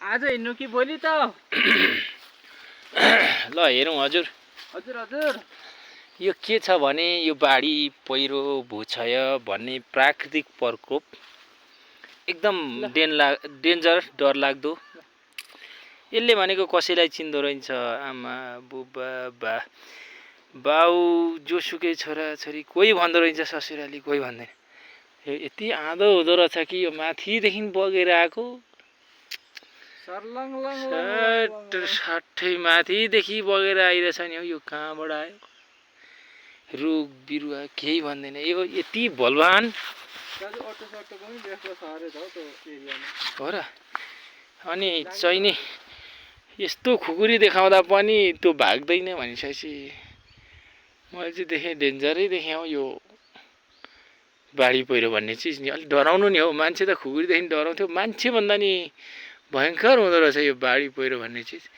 आज हिँड्नु कि भोलि त? ल हेरौँ हजुर। हजुर हजुर। यो के छ भने यो बाढी पहिरो भूक्षय भन्ने प्राकृतिक प्रकोप एकदम डेन्जर डरलाग्दो। यसले भनेको कसैलाई चिन्दो रहेछ आमा बुबा बा बाउ जोसुकै छोराछोरी कोही भन्दो रहेछ ससुराली कोही भन्दैन। यति आँधो हुँदो रहेछ कि यो माथिदेखि बगेर आएको सट्टै माथिदेखि बगेर आइरहेछ नि। यो कहाँबाट आयो रुख बिरुवा केही भन्दैन। यो यति बलवान हो र। अनि चाहिने यस्तो खुकुरी देखाउँदा पनि त्यो भाग्दैन भनिसकेपछि मैले चाहिँ देखेँ डेन्जरै देखेँ हौ यो बाढी पहिरो भन्ने चिज नि। अलिक डराउनु नि हौ। मान्छे त खुकुरीदेखि डराउँथ्यो, मान्छे भन्दा नि भयङ्कर हुँदो रहेछ यो बाढी पहिरो भन्ने चिज।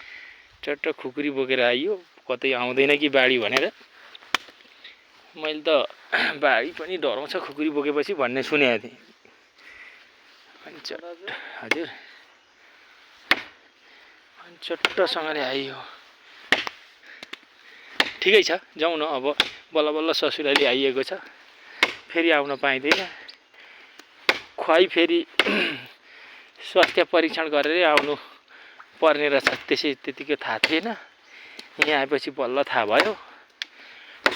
चट्ट खुकुरी बोकेर आइयो, कतै आउँदैन कि बाढी भनेर। मैले त बाढी पनि डराउँछ खुकुरी बोकेपछि भन्ने सुनेको थिएँ। अनि हजुर अनि चट्टसँगले आइयो। ठिकै छ, जाउँ न अब। बल्ल बल्ल ससुराली आइएको छ, फेरि आउन पाइँदैन। खुवाई फेरि स्वास्थ्य परीक्षण गरेरै आउनु पर्ने रहेछ, त्यतिकै थाहा थिएन। यहाँ आएपछि बल्ल थाहा भयो।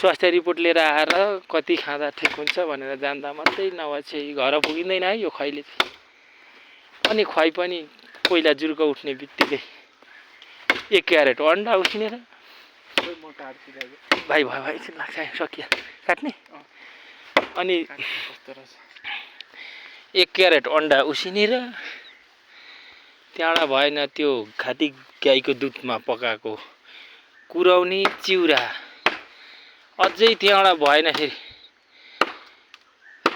स्वास्थ्य रिपोर्ट लिएर आएर कति खाँदा ठिक हुन्छ भनेर जान्दा मात्रै नभए चाहिँ घर पुगिँदैन है यो खुवाइले। अनि खुवाई पनि पहिला जुर्क उठ्ने बित्तिकै 1 क्यारेट अन्डा उसिनेर भाइ लाग्छ सकिया काट्ने। अनि 1 क्यारेट अन्डा उसिनेर त्यहाँबाट भएन त्यो घाटी गाईको दुधमा पकाएको कुराउनी चिउरा, अझै त्यहाँबाट भएन फेरि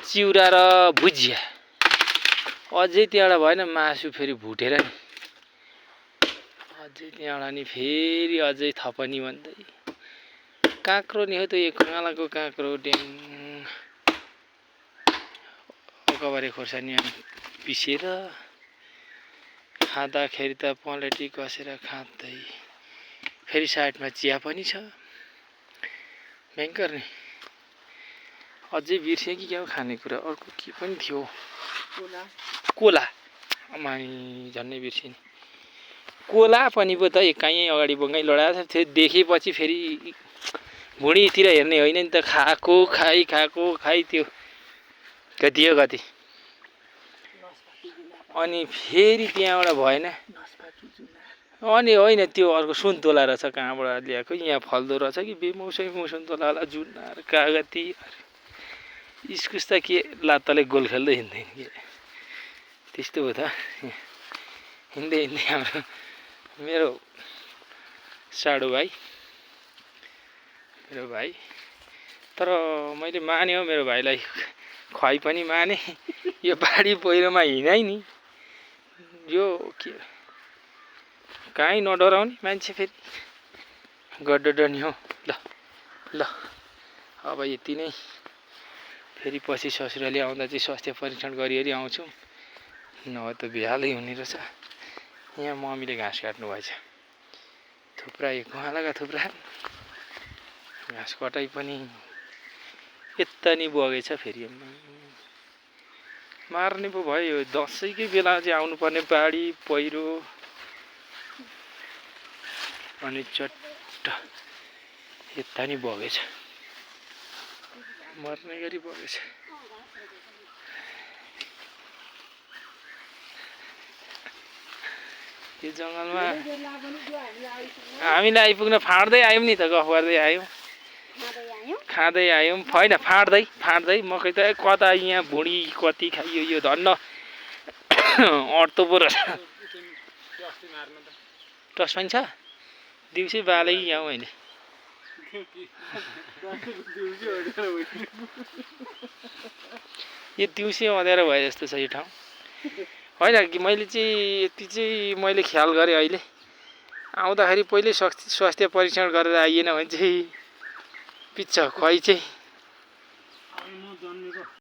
चिउरा र भुजिया, अझै त्यहाँबाट भएन मासु फेरि भुटेर नि, अझै त्यहाँबाट नि फेरि अझै थपनी भन्दै काँक्रो नि हो त्यो एक काँलाको काँक्रो ड्याङ अकबारे खोर्सानी पिसेर खाँदाखेरि त पलेटी कसेर खाँदै फेरि साइडमा चिया पनि छ। भयङ्कर नि। अझै बिर्सेँ कि क्या खानेकुरा अर्को के पनि थियो। कोला अमाई झन्नै बिर्सेँ नि। कोला पनि पो त कहीँ अगाडि बङ्गाइ लडाएको थियो। देखेपछि फेरि भुँडीतिर हेर्ने होइन नि त, खाएको खाइ त्यो कति हो कति। अनि फेरि त्यहाँबाट भएन। अनि होइन त्यो अर्को सुन्तोला रहेछ, कहाँबाट ल्याएको यहाँ फल्दो रहेछ कि बेमौसमी सुन्तोला होला, जुनार कागती इस्कुस त के लात्ताले गोल खेल्दै हिँड्दैन कि त्यस्तो हो त। हिँड्दै हाम्रो मेरो साडो भाइ तर मैले माने हो मेरो भाइलाई, खुवाई पनि माने। यो बाढी पहिरोमा हिँडाइ नि यो के कहीँ नडराउने मान्छे फेरि गड्ड नि हो। ल अब यति नै। फेरि पछि ससुराली आउँदा चाहिँ स्वास्थ्य परीक्षण गरिहरि आउँछु, नभए त बेहालै हुने रहेछ। यहाँ मम्मीले घाँस काट्नु भएछ, थुप्रा यो गुवालाका थुप्रा घाँस कटाइ पनि यता नि बगेछ। फेरि मार्ने पो भयो। यो दसैँकै बेला चाहिँ आउनुपर्ने बाढी पहिरो अनि चट्ट यता नि बगेछ, मर्ने गरी बगेछ। यो जङ्गलमा हामीले आइपुग्न फाँड्दै आयौँ नि त, गफ गर्दै आयौँ, खाँदै आयौँ। होइन फाँड्दै मकै त कता यहाँ भुँडी कति खाइयो। यो धन्न अड्तो पो रहेछ। टस पनि छ दिउँसै बालै यहाँ होइन। यो दिउँसै अँध्यारो भए जस्तो छ यो ठाउँ। होइन कि मैले चाहिँ यति चाहिँ मैले ख्याल गरेँ अहिले आउँदाखेरि पहिल्यै स्वास्थ्य परीक्षण गरेर आइएन भने चाहिँ पिच्छ खुवाई चाहिँ